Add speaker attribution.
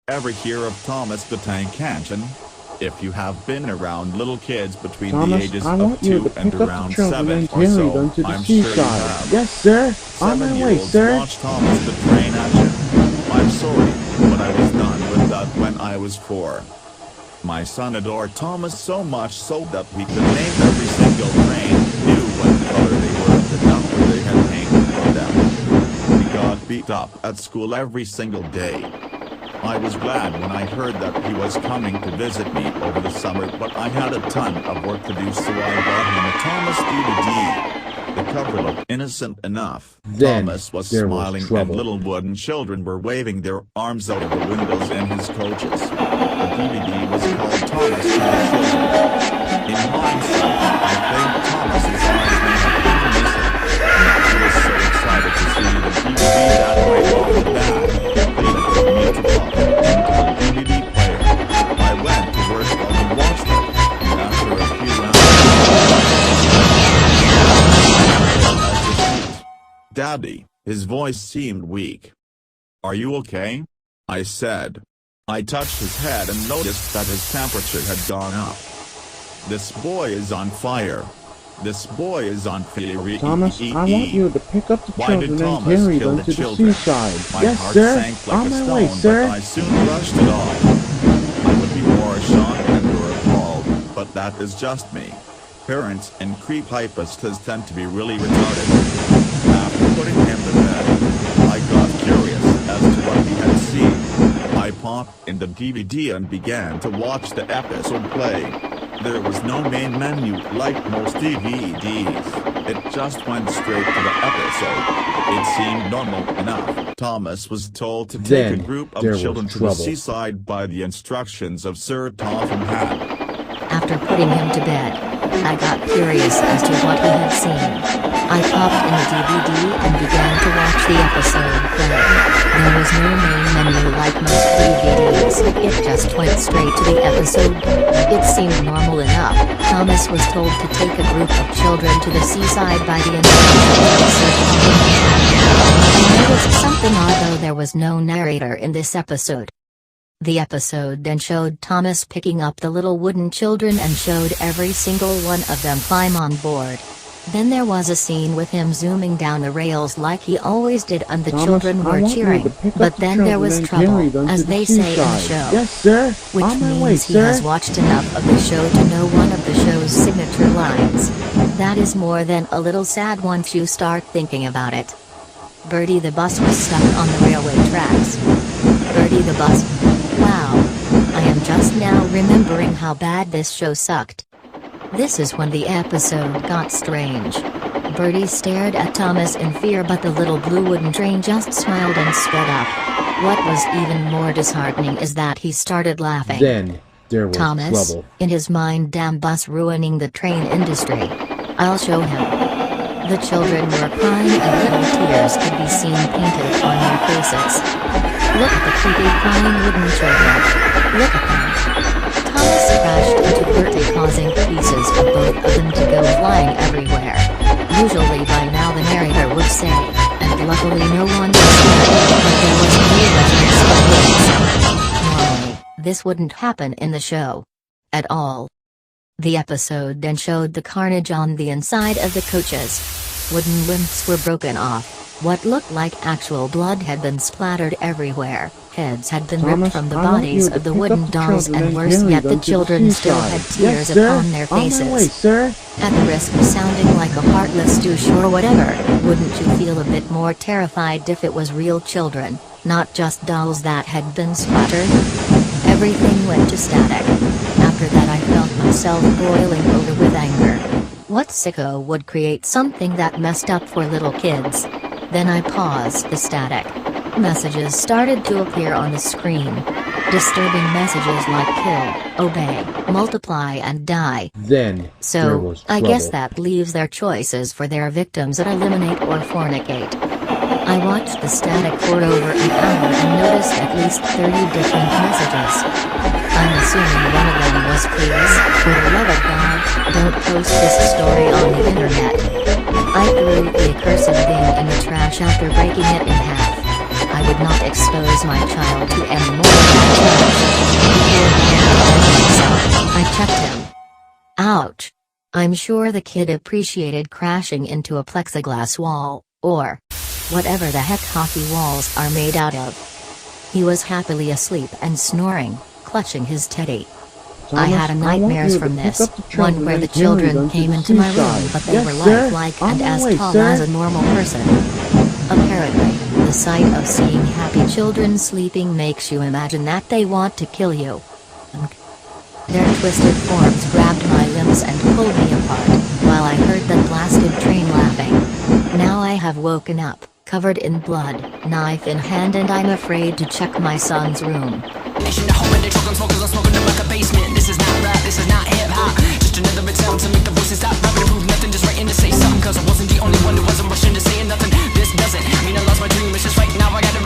Speaker 1: Ever hear of Thomas the Tank Engine? If you have been around little kids between the
Speaker 2: Thomas,
Speaker 1: ages
Speaker 2: I
Speaker 1: of
Speaker 2: want you
Speaker 1: 2
Speaker 2: to
Speaker 1: and
Speaker 2: pick up
Speaker 1: around
Speaker 2: the children
Speaker 1: 7
Speaker 2: and
Speaker 1: or
Speaker 2: carry
Speaker 1: so,
Speaker 2: them to the
Speaker 1: I'm sure you
Speaker 2: seaside.
Speaker 1: have.
Speaker 2: Yes, sir. On my way,
Speaker 1: 7-year-olds
Speaker 2: sir.
Speaker 1: watched Thomas the Train Engine. I'm sorry, but I was done with that when I was 4. My son adored Thomas so much so that we could name every single train, knew what color they were, the number they had painted on them. We got beat up at school every single day. I was glad when I heard that he was coming to visit me over the summer, but I had a ton of work to do, so I bought him a Thomas DVD. The cover looked innocent enough.
Speaker 2: Then
Speaker 1: Thomas was
Speaker 2: there was
Speaker 1: smiling and
Speaker 2: trouble.
Speaker 1: little wooden children were waving their arms out of the windows in his coaches. The DVD was called Thomas to the Children. In hindsight, I think Thomas's arms may have been missing. He was so excited to see the DVD that right off the bat, they put me to pop it into the DVD player. I went to work while he watched it. After a few hours, Daddy, his voice seemed weak. Are you okay? I said. I touched his head and noticed that his temperature had gone up. This boy is on fire. This boy is on fire.
Speaker 2: Thomas, I want you to pick up the
Speaker 1: Why did
Speaker 2: children and
Speaker 1: Thomas
Speaker 2: carry
Speaker 1: kill
Speaker 2: them
Speaker 1: the
Speaker 2: to the
Speaker 1: children?
Speaker 2: seaside.
Speaker 1: My
Speaker 2: Yes,
Speaker 1: heart
Speaker 2: sir.
Speaker 1: sank like
Speaker 2: On
Speaker 1: a
Speaker 2: my
Speaker 1: stone,
Speaker 2: way, sir.
Speaker 1: but I soon brushed it off. I would be more shocked and or appalled, but that is just me. Parents and creepypastas tend to be really retarded. After putting him to bed, I got curious as to what he had seen. I popped in the DVD and began to watch the episode play. There was no main menu like most DVDs. It just went straight to the episode. It seemed normal enough. Thomas was told to take
Speaker 2: Then
Speaker 1: a group of
Speaker 2: there was
Speaker 1: children to the
Speaker 2: trouble.
Speaker 1: seaside by the instructions of Sir Topham Hatt.
Speaker 3: After putting him to bed, I got curious as to what he had seen. I popped in the DVD and began to watch the episode play. There was no main menu like most DVDs, it just went straight to the episode. It seemed normal enough. Thomas was told to take a group of children to the seaside by the instructions of Sir Topham Hatt. I noticed something odd, though there was no narrator in this episode. The episode then showed Thomas picking up the little wooden children and showed every single one of them climb on board. Then there was a scene with him zooming down the rails like he always did, and the
Speaker 2: Thomas,
Speaker 3: children
Speaker 2: I
Speaker 3: were
Speaker 2: want you
Speaker 3: cheering.
Speaker 2: to pick up
Speaker 3: But
Speaker 2: the
Speaker 3: then there
Speaker 2: children
Speaker 3: was
Speaker 2: and carry
Speaker 3: trouble,
Speaker 2: them
Speaker 3: as
Speaker 2: to the
Speaker 3: they say in the
Speaker 2: seaside.
Speaker 3: show.
Speaker 2: Yes, sir.
Speaker 3: Which
Speaker 2: On my way,
Speaker 3: means he
Speaker 2: sir.
Speaker 3: has watched enough of the show to know one of the show's signature lines. That is more than a little sad once you start thinking about it. Bertie the bus was stuck on the railway tracks. Bertie the bus. Wow. I am just now remembering how bad this show sucked. This is when the episode got strange. Bertie stared at Thomas in fear, but the little blue wooden train just smiled and sped up. What was even more disheartening is that he started laughing.
Speaker 2: Then there was
Speaker 3: Thomas,
Speaker 2: trouble.
Speaker 3: in his mind, damn bus ruining the train industry. I'll show him. The children were crying and little tears could be seen painted on their faces. Look at the creepy crying wooden children. Look at them. Thomas crashed into Bertie, causing pieces of both of them to go flying everywhere. Usually by now the narrator would say, and luckily no one was there, but there was no reference of this. Normally, this wouldn't happen in the show. At all. The episode then showed the carnage on the inside of the coaches. Wooden limbs were broken off. What looked like actual blood had been splattered everywhere. Heads had been ripped
Speaker 2: Thomas,
Speaker 3: from the
Speaker 2: I want
Speaker 3: bodies
Speaker 2: you to
Speaker 3: of the
Speaker 2: pick
Speaker 3: wooden
Speaker 2: up the
Speaker 3: dolls,
Speaker 2: children
Speaker 3: and
Speaker 2: and
Speaker 3: worse
Speaker 2: carry
Speaker 3: yet, the
Speaker 2: them to the
Speaker 3: children still
Speaker 2: seaside.
Speaker 3: had tears
Speaker 2: Yes, sir.
Speaker 3: upon their
Speaker 2: On my way,
Speaker 3: faces.
Speaker 2: sir.
Speaker 3: At the risk of sounding like a heartless douche or whatever, wouldn't you feel a bit more terrified if it was real children, not just dolls that had been splattered? Everything went to static. After that I felt myself boiling over with anger. What sicko would create something that messed up for little kids? Then I paused the static. Messages started to appear on the screen. Disturbing messages like kill, obey, multiply and die.
Speaker 2: Then there
Speaker 3: So,
Speaker 2: was
Speaker 3: I
Speaker 2: trouble.
Speaker 3: guess that leaves their choices for their victims at eliminate or fornicate. I watched the static for over an hour and noticed at least 30 different messages. I'm assuming one of them was please, for the love of God, don't post this story on the internet. I threw the accursed thing in the trash after breaking it in half. I would not expose my child to any more Ouch. I'm sure the kid appreciated crashing into a plexiglass wall, or whatever the heck hockey walls are made out of. He was happily asleep and snoring, clutching his teddy. I had a nightmares from this, one where the children came into my room but they were lifelike and as tall as a normal person. Apparently, the sight of seeing happy children sleeping makes you imagine that they want to kill you. Their twisted forms grabbed my limbs and pulled me apart, while I heard that blasted train laughing. Now I have woken up, covered in blood, knife in hand, and I'm afraid to check my son's room.
Speaker 4: This is not rap, this is not hip-hop. Just another attempt to make the voices stop rapping to prove nothing, just writing to say something. Cause I wasn't the only one who wasn't rushing to say nothing. This doesn't mean I lost my dream, it's just right now I gotta